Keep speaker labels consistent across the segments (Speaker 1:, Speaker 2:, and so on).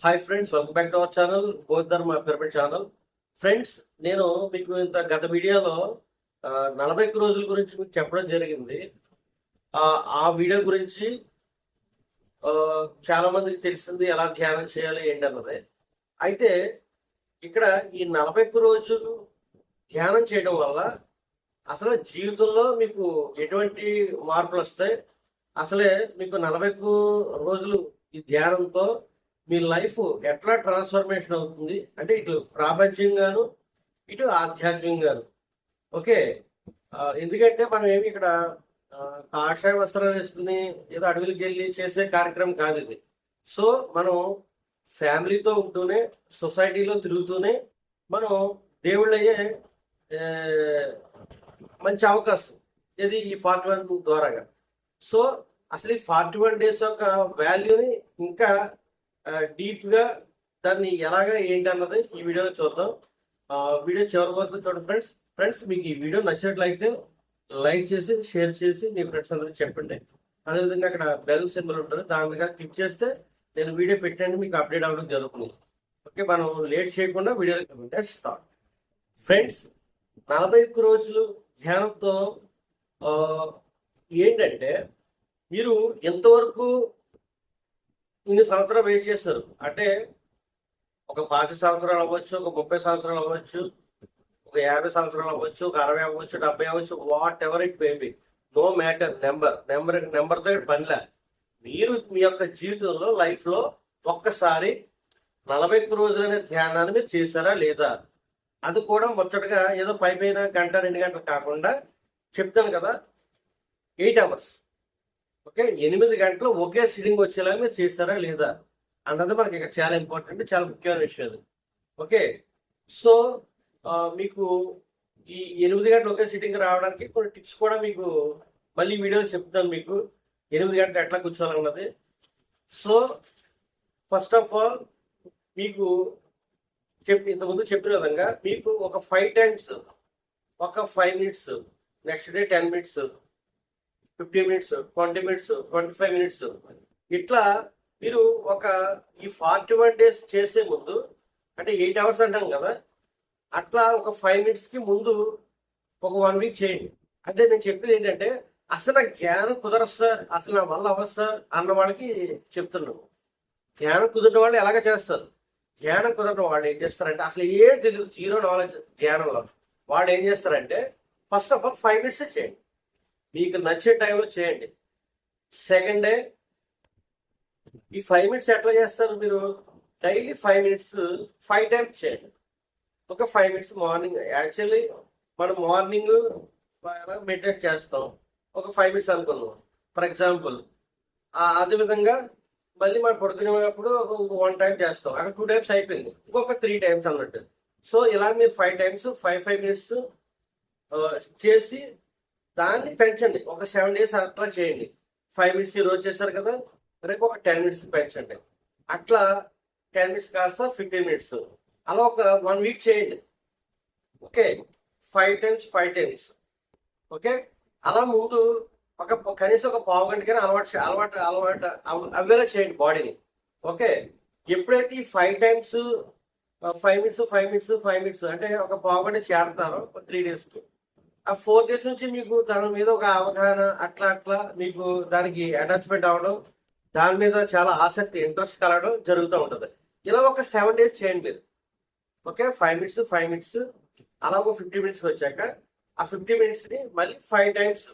Speaker 1: Hi friends, welcome back to our channel బౌద్ధ ధర్మ pyramid channel. Friends, నేను మీకు గత వీడియోలో 41 రోజుల గురించి మీకు చెప్పడం జరిగింది. ఆ వీడియో గురించి చాలా మందికి తెలిసింది ఎలా ధ్యానం చేయాలి ఏంటన్నది. అయితే ఇక్కడ ఈ 41 రోజులు ధ్యానం చేయడం వల్ల అసలు జీవితంలో మీకు ఎటువంటి మార్పులు వస్తాయి, అసలే మీకు 41 రోజులు ఈ ధ్యానంతో మీ లైఫ్ ఎట్లా ట్రాన్స్ఫర్మేషన్ అవుతుంది అంటే ఇటు ప్రాపంచికంగాను ఇటు ఆధ్యాత్మికంగాను. ఓకే, ఎందుకంటే మనం ఏమి ఇక్కడ కాషాయ వస్త్రాలు వేసుకుని ఏదో అడవులకి వెళ్ళి చేసే కార్యక్రమం కాదు ఇది. సో మనం ఫ్యామిలీతో ఉంటూనే సొసైటీలో తిరుగుతూనే మనం దేవుళ్ళయ్యే మంచి అవకాశం ఇది ఈ 41 ద్వారాగా. సో అసలు ఈ 41 డేస్ యొక్క వాల్యూని ఇంకా డీప్ గా దాన్ని ఎలాగా ఏంటి అన్నది ఈ వీడియోలో చూద్దాం. వీడియో చివరి వరకు చూడండి ఫ్రెండ్స్. ఫ్రెండ్స్, మీకు ఈ వీడియో నచ్చినట్లయితే లైక్ చేసి షేర్ చేసి మీ ఫ్రెండ్స్ అందరికి చెప్పండి. అదేవిధంగా అక్కడ బెల్ సింబల్ ఉంటుంది, దాని మీద క్లిక్ చేస్తే నేను వీడియో పెట్టండి మీకు అప్డేట్ అవ్వడం జరుగుతుంది. ఓకే, మనం లేట్ చేయకుండా వీడియో స్టార్ట్. ఫ్రెండ్స్, 41 రోజులు ధ్యానంతో ఏంటంటే మీరు ఎంతవరకు ఇన్ని సంవత్సరాలు వెయిట్ చేస్తారు అంటే ఒక 5 సంవత్సరాలు అవ్వచ్చు, ఒక 30 సంవత్సరాలు అవ్వచ్చు, ఒక 50 సంవత్సరాలు అవ్వచ్చు, ఒక 60 అవ్వచ్చు, 70 అవ్వచ్చు, whatever it may be, no matter. నెంబర్తో పనిలే. మీరు మీ యొక్క జీవితంలో లైఫ్లో ఒక్కసారి 41 రోజులనే ధ్యానాన్ని మీరు చేశారా లేదా, అది కూడా ముచ్చటగా ఏదో పైన గంట 2 గంటలు కాకుండా చెప్తాను కదా, 8 అవర్స్. ఓకే, 8 గంటలు ఒకే సిట్టింగ్ వచ్చేలాగా మీరు చేస్తారా లేదా అన్నది మనకి ఇక్కడ చాలా ఇంపార్టెంట్, చాలా ముఖ్యమైన విషయం అది. ఓకే, సో మీకు ఈ 8 గంటలు ఒకే సిట్టింగ్ రావడానికి కొన్ని టిప్స్ కూడా మీకు మళ్ళీ వీడియోలో చెప్తాను. మీకు 8 గంటలు ఎట్లా కూర్చోవాలన్నది. సో ఫస్ట్ ఆఫ్ ఆల్ మీకు ఇంతకుముందు చెప్పిన విధంగా మీకు ఒక 5 టైమ్స్, ఒక 5 minutes, next day 10 minutes, 15 minutes, 20 minutes, 25 minutes, ఇట్లా మీరు ఒక ఈ 41 డేస్ చేసే ముందు అంటే 8 అవర్స్ అంటాం కదా, అట్లా ఒక 5 మినిట్స్కి ముందు ఒక 1 వీక్ చేయండి. అంటే నేను చెప్పేది ఏంటంటే అసలు నాకు ధ్యానం కుదరదు సార్, అసలు నా వల్ల అవ్వదు సార్ అన్న వాళ్ళకి చెప్తున్నాను. ధ్యానం కుదిరిన వాళ్ళు ఎలాగ చేస్తారు, ధ్యానం కుదరని వాళ్ళు ఏం చేస్తారంటే అసలు ఏం తెలియదు, జీరో నాలెడ్జ్ ధ్యానంలో వాళ్ళు ఏం చేస్తారంటే ఫస్ట్ ఆఫ్ ఆల్ 5 మినిట్స్ చేయండి, మీకు నచ్చే టైంలో చేయండి. సెకండ్ డే ఈ 5 మినిట్స్ ఎట్లా చేస్తారు మీరు, డైలీ 5 మినిట్స్ 5 టైమ్స్ చేయండి. ఒక 5 మినిట్స్ మార్నింగ్, యాక్చువల్లీ మనం మార్నింగ్ మెడిటేట్ చేస్తాం, ఒక 5 మినిట్స్ అనుకున్నాం ఫర్ ఎగ్జాంపుల్. అదేవిధంగా మళ్ళీ మనం పడుకునేటప్పుడు 1 టైం చేస్తాం, అక్కడ 2 టైమ్స్ అయిపోయింది, ఇంకొక 3 టైమ్స్ అన్నట్టు. సో ఇలా మీరు 5 టైమ్స్ 5 మినిట్స్ చేసి దాన్ని పెంచండి. ఒక 7 డేస్ అట్లా చేయండి. 5 మినిట్స్ ఈ రోజు చేస్తారు కదా, రేపు ఒక 10 మినిట్స్ పెంచండి. అట్లా 10 మినిట్స్ కాస్త 15 మినిట్స్, అలా ఒక 1 వీక్ చేయండి. Okay, 5 times 5 times. ఓకే, అలా ముందు కనీసం ఒక పావు గంటకైనా అలవాటు అవ్వేలా చేయండి బాడీని. ఓకే, ఎప్పుడైతే ఈ 5 టైమ్స్ 5 మినిట్స్ 5 మినిట్స్ 5 మినిట్స్ అంటే ఒక పావు గంట చేరతారో 3 డేస్కి, ఆ 4 డేస్ నుంచి మీకు దాని మీద ఒక అవగాహన అట్లా మీకు దానికి అటాచ్మెంట్ అవ్వడం, దాని మీద చాలా ఆసక్తి ఇంట్రెస్ట్ కలగడం జరుగుతూ ఉంటుంది. ఇలా ఒక 7 డేస్ చేయండి మీరు. ఓకే, 5 మినిట్స్ 5 మినిట్స్, అలా ఒక 50 మినిట్స్ వచ్చాక ఆ 50 మినిట్స్ని మళ్ళీ 5 టైమ్స్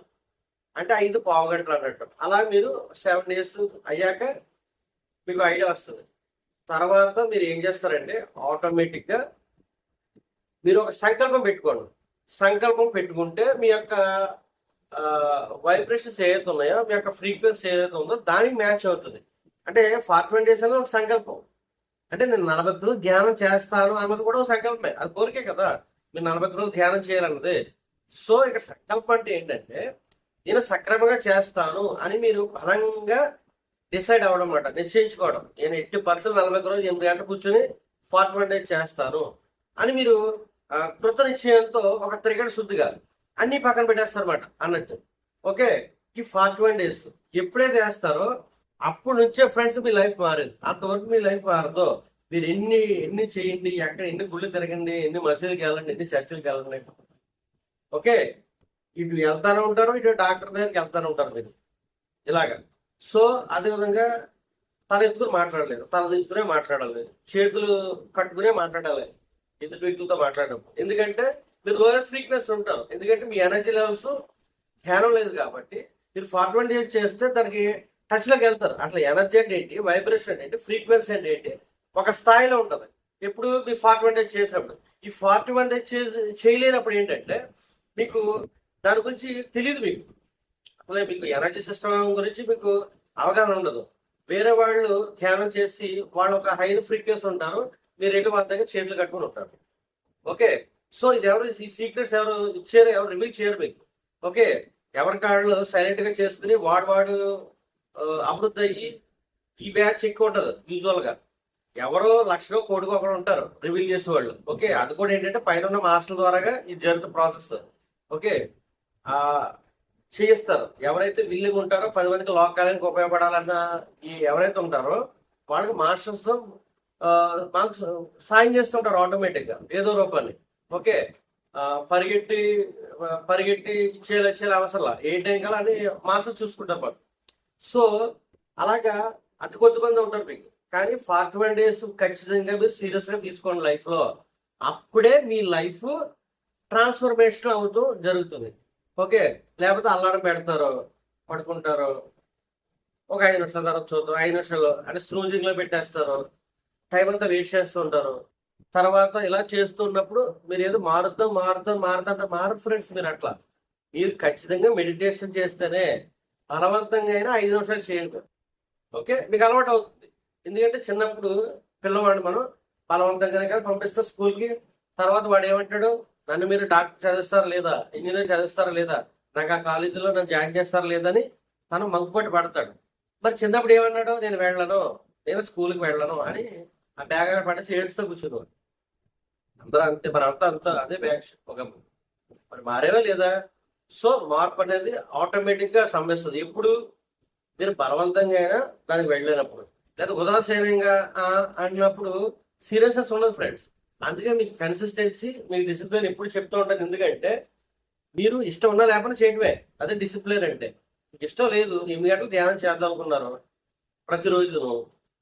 Speaker 1: అంటే 5 పావు గంటలు అన్నట్టు. అలా మీరు 7 డేస్ అయ్యాక మీకు ఐడియా వస్తుంది. తర్వాత మీరు ఏం చేస్తారంటే ఆటోమేటిక్గా మీరు ఒక సంకల్పం పెట్టుకోండి. సంకల్పం పెట్టుకుంటే మీ యొక్క వైబ్రేషన్స్ ఏదైతే ఉన్నాయో, మీ యొక్క ఫ్రీక్వెన్సీ ఏదైతే ఉందో దానికి మ్యాచ్ అవుతుంది. అంటే 41 డేస్ అనేది ఒక సంకల్పం. అంటే నేను 40 రోజులు ధ్యానం చేస్తాను అన్నది కూడా ఒక సంకల్పమే, అది కోరికే కదా మీరు 40 రోజులు ధ్యానం చేయాలన్నది. సో ఇక్కడ సంకల్పం అంటే ఏంటంటే నేను సక్రమంగా చేస్తాను అని మీరు బలంగా డిసైడ్ అవ్వడం అన్నమాట, నిశ్చయించుకోవడం. నేను 80% 40 రోజులు 8 గంటలు కూర్చొని 41 డేస్ చేస్తాను అని మీరు కృత నిశ్చయంతో ఒక త్రికట శుద్ధిగా అన్ని పక్కన పెట్టేస్తారన్నమాట అన్నట్టు. ఓకే, ఈ 41 డేస్ ఎప్పుడైతే వేస్తారో అప్పటి నుంచే ఫ్రెండ్స్ మీ లైఫ్ మారింది. అంతవరకు మీ లైఫ్ మారదు. మీరు ఎన్ని ఎన్ని చేయండి, ఎక్కడ ఎన్ని గుళ్ళు తిరగండి, ఎన్ని మసీదుకి వెళ్ళండి, ఎన్ని చర్చిలకి వెళ్ళండి, ఓకే, ఇటు వెళ్తానే ఉంటారు, ఇటు డాక్టర్ దగ్గరికి వెళ్తానే ఉంటారు మీరు ఇలాగా. సో అదేవిధంగా తల ఎత్తుకుని మాట్లాడలేదు, తల దించుకునే మాట్లాడాలి, చేతులు కట్టుకునే మాట్లాడాలి ఎదుటి వ్యక్తులతో మాట్లాడడం. ఎందుకంటే మీరు లోయర్ ఫ్రీక్వెన్సీ ఉంటారు. ఎందుకంటే మీ ఎనర్జీ లెవెల్స్ ధ్యానం లేదు కాబట్టి. మీరు 41 డేస్ చేస్తే దానికి టచ్లోకి వెళ్తారు. అట్లా ఎనర్జీ అంటే ఏంటి, వైబ్రేషన్ అంటే ఏంటి, ఫ్రీక్వెన్సీ అంటే ఏంటి, ఒక స్థాయిలో ఉంటుంది. ఎప్పుడు మీరు 41 డేస్ చేసినప్పుడు. ఈ 41 డేస్ చేయలేనప్పుడు ఏంటంటే మీకు దాని గురించి తెలియదు. మీకు అసలే మీకు ఎనర్జీ సిస్టమ్ గురించి మీకు అవగాహన ఉండదు. వేరే వాళ్ళు ధ్యానం చేసి వాళ్ళు ఒక హై ఫ్రీక్వెన్సీ ఉంటారు, మీరు ఎటు వాళ్ళ దగ్గర చేతులు కట్టుకుని ఉంటారు. ఓకే, సో ఇది ఎవరు, ఈ సీక్రెట్స్ ఎవరు ఇచ్చారు, ఎవరు రివీల్ చేయరు మీకు. ఓకే, ఎవరి కాళ్ళు సైలెంట్ గా చేసుకుని వాడు అభివృద్ధి అయ్యి ఈ బ్యాచ్ ఎక్కువ ఉంటుంది యూజువల్ గా. ఎవరో లక్షలో కోటికో ఒకరు ఉంటారు రివీల్ చేసేవాళ్ళు. ఓకే, అది కూడా ఏంటంటే పైన ఉన్న మాస్టర్ ద్వారాగా ఇది జరుగుతున్న ప్రాసెస్. ఓకే, ఆ చేయిస్తారు. ఎవరైతే విల్లిగా ఉంటారో 10 మందికి లోకాలకు ఉపయోగపడాలన్న ఈ ఎవరైతే ఉంటారో వాళ్ళకి మాస్టర్స్ మాకు సాయం చేస్తుంటారు ఆటోమేటిక్గా ఏదో రూపాన్ని. ఓకే, పరిగెట్టి పరిగెట్టి ఇచ్చేలా అవసరంలా, ఏ టైం కల్లా అని మాస్టర్స్ చూసుకుంటారు మాకు. సో అలాగా అతి కొద్ది మంది ఉంటారు మీకు. కానీ 41 డేస్ ఖచ్చితంగా మీరు సీరియస్గా తీసుకోండి లైఫ్లో. అప్పుడే మీ లైఫ్ ట్రాన్స్ఫర్మేషన్ అవుతూ జరుగుతుంది. ఓకే, లేకపోతే అల్లారం పెడతారు, పడుకుంటారు, ఒక 5 నిమిషాల తర్వాత చూద్దాం, 5 నిమిషాలు అంటే స్నూజింగ్ లో పెట్టేస్తారు, టైం అంతా వేస్ట్ చేస్తుంటారు. తర్వాత ఇలా చేస్తున్నప్పుడు మీరు ఏదో మారుతాం అంటే మారు ఫ్రెండ్స్. మీరు అట్లా మీరు ఖచ్చితంగా మెడిటేషన్ చేస్తేనే బలవంతంగా అయినా 5 నిమిషాలు చేయండి. ఓకే, మీకు అలవాటు అవుతుంది. ఎందుకంటే చిన్నప్పుడు పిల్లవాడిని మనం బలవంతంగా పంపిస్తాం స్కూల్కి. తర్వాత వాడు ఏమంటాడు, నన్ను మీరు డాక్టర్ చదివిస్తారా లేదా, ఇంజనీర్ చదివిస్తారా లేదా, నాకు ఆ కాలేజీలో నన్ను జాయిన్ చేస్తారా లేదని తను మంకుపట్టి పడతాడు. మరి చిన్నప్పుడు ఏమన్నాడు, నేను వెళ్ళను, నేను స్కూల్కి వెళ్ళను అని ఆ బ్యాగ్ పడేసి ఏడుస్తూ కూర్చున్నాడు. అందరూ అంతే, మరి అంతా అదే బ్యాగ్ ఒక మరి మారేవా లేదా. సో మార్పు అనేది ఆటోమేటిక్గా సంభవిస్తుంది ఎప్పుడు మీరు బలవంతంగా అయినా దానికి వెళ్ళలేనప్పుడు, లేదా ఉదాసీనంగా అన్నప్పుడు సీరియస్నెస్ ఉండదు ఫ్రెండ్స్. అందుకే మీకు కన్సిస్టెన్సీ, మీకు డిసిప్లిన్ ఎప్పుడు చెప్తూ ఉంటాను. ఎందుకంటే మీరు ఇష్టం ఉన్నా లేకపోతే చేయటమే, అదే డిసిప్లిన్ అంటే. మీకు ఇష్టం లేదు, 8 గంటలు ధ్యానం చేద్దాం అనుకున్నారు ప్రతిరోజును,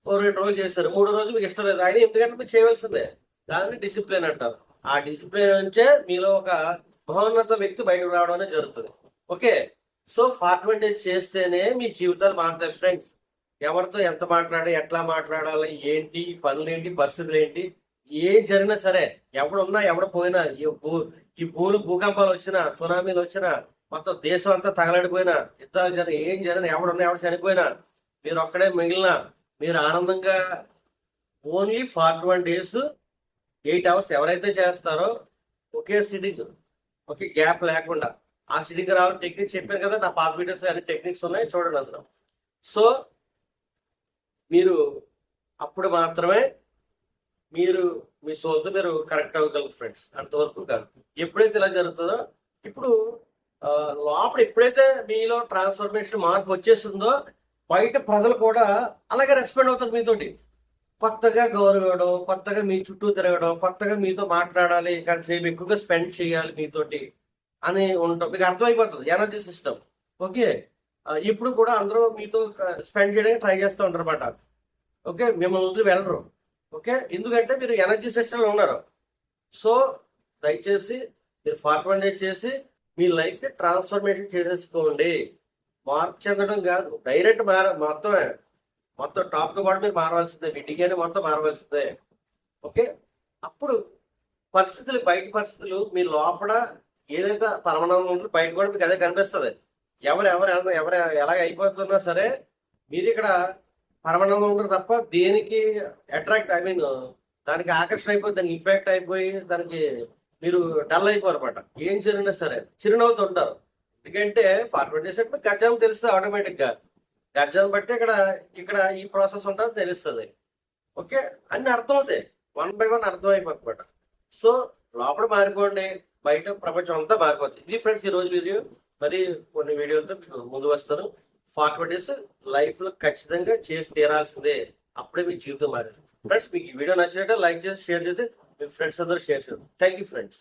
Speaker 1: 2 రోజులు చేస్తారు, 3 రోజులు మీకు ఇష్టం లేదు, ఆయన 8 గంటలు మీరు చేయవలసిందే. దాన్ని డిసిప్లిన్ అంటారు. ఆ డిసిప్లిన్ నుంచే మీలో ఒక మహోన్నత వ్యక్తి బయటకు రావడం అనేది జరుగుతుంది. ఓకే, సో 41 డేస్ చేస్తేనే మీ జీవితాలు మారుతాయి ఫ్రెండ్స్. ఎవరితో ఎంత మాట్లాడాలి, ఎట్లా మాట్లాడాలి, ఏంటి పనులు ఏంటి, పరిస్థితులు ఏంటి, ఏం జరిగినా సరే, ఎవడున్నా ఎవడ పోయినా, ఈ భూకంపాలు వచ్చినా, సునామీలు వచ్చినా, మొత్తం దేశం అంతా తగలడిపోయినా, యుద్ధాలు జరిగిన, ఏం జరిగినా, ఎవడున్నా ఎవడు చనిపోయినా, మీరు ఒక్కడే మిగిలిన, మీరు ఆనందంగా ఓన్లీ 41 డేస్ 8 అవర్స్ ఎవరైతే చేస్తారో ఒకే సిట్టింగ్, ఒకే గ్యాప్ లేకుండా ఆ సిట్టింగ్ రావాలి. టెక్నిక్స్ చెప్పాను కదా, నా పాత వీడియోస్ అన్ని టెక్నిక్స్ ఉన్నాయి, చూడండి అందులో. సో మీరు అప్పుడు మాత్రమే మీరు మీ సోల్తో మీరు కరెక్ట్ అవ్వగలరు ఫ్రెండ్స్. అంతవరకు కాదు. ఎప్పుడైతే ఇలా జరుగుతుందో, ఇప్పుడు లోపల ఎప్పుడైతే మీలో ట్రాన్స్ఫర్మేషన్ మార్పు వచ్చేస్తుందో బయట ప్రజలు కూడా అలాగే రెస్పాండ్ అవుతారు మీతోటి. కొత్తగా గౌరవం ఇవ్వడం, కొత్తగా మీ చుట్టూ తిరగడం, కొత్తగా మీతో మాట్లాడాలి, కాసేపు ఎక్కువగా స్పెండ్ చేయాలి మీతోటి అని ఉంటాం. మీకు అర్థమైపోతుంది ఎనర్జీ సిస్టమ్. ఓకే, ఇప్పుడు కూడా అందరూ మీతో స్పెండ్ చేయడానికి ట్రై చేస్తూ ఉంటారు అన్నమాట. ఓకే, మిమ్మల్ని వదిలి వెళ్ళరు. ఓకే, ఎందుకంటే మీరు ఎనర్జీ సిస్టంలో ఉన్నారు. సో దయచేసి మీరు 41 డేస్ చేసి మీ లైఫ్ని ట్రాన్స్ఫర్మేషన్ చేసేసుకోండి. మార్పు చెందడం కాదు, డైరెక్ట్ మొత్తం టాప్ టు బాటం మీరు మారవలసిందే, మీ డిగ్రీ మొత్తం మారవలసిందే. ఓకే, అప్పుడు పరిస్థితులు, బయట పరిస్థితులు మీ లోపల ఏదైతే పరమానందం ఉంటుందో బయట కూడా మీకు అదే కనిపిస్తుంది. ఎవరు ఎలాగ అయిపోతున్నా సరే మీరు ఇక్కడ పరమానందం ఉంటారు తప్ప దేనికి అట్రాక్ట్, దానికి ఆకర్షణ అయిపోయి, దానికి ఇంపాక్ట్ అయిపోయి, దానికి మీరు డల్ అయిపోరు అనమాట. ఏం జరిగినా సరే చిరునవ్వుతూ ఉంటారు. ఎందుకంటే 41 డేస్ అంటే గజాలు తెలుస్తుంది ఆటోమేటిక్గా. గజాలను బట్టి ఇక్కడ ఈ ప్రాసెస్ ఉంటుందో తెలుస్తుంది. ఓకే, అన్ని అర్థమవుతాయి, 1 by 1 అర్థం అయిపోతుంది. సో లోపల మారిపోండి, బయట ప్రపంచం అంతా మారిపోతుంది. ఇది ఫ్రెండ్స్ ఈరోజు వీడియో. మరి కొన్ని వీడియోలతో ముందు వస్తాను. ఫార్టీ డేస్ లైఫ్ లో ఖచ్చితంగా చేసి తీరాల్సిందే. అప్పుడే మీ జీవితం మారేది. ఫ్రెండ్స్, మీకు ఈ వీడియో నచ్చినట్టే లైక్ చేసి షేర్ చేసి మీ ఫ్రెండ్స్ అందరూ షేర్ చేయండి. Thank you friends.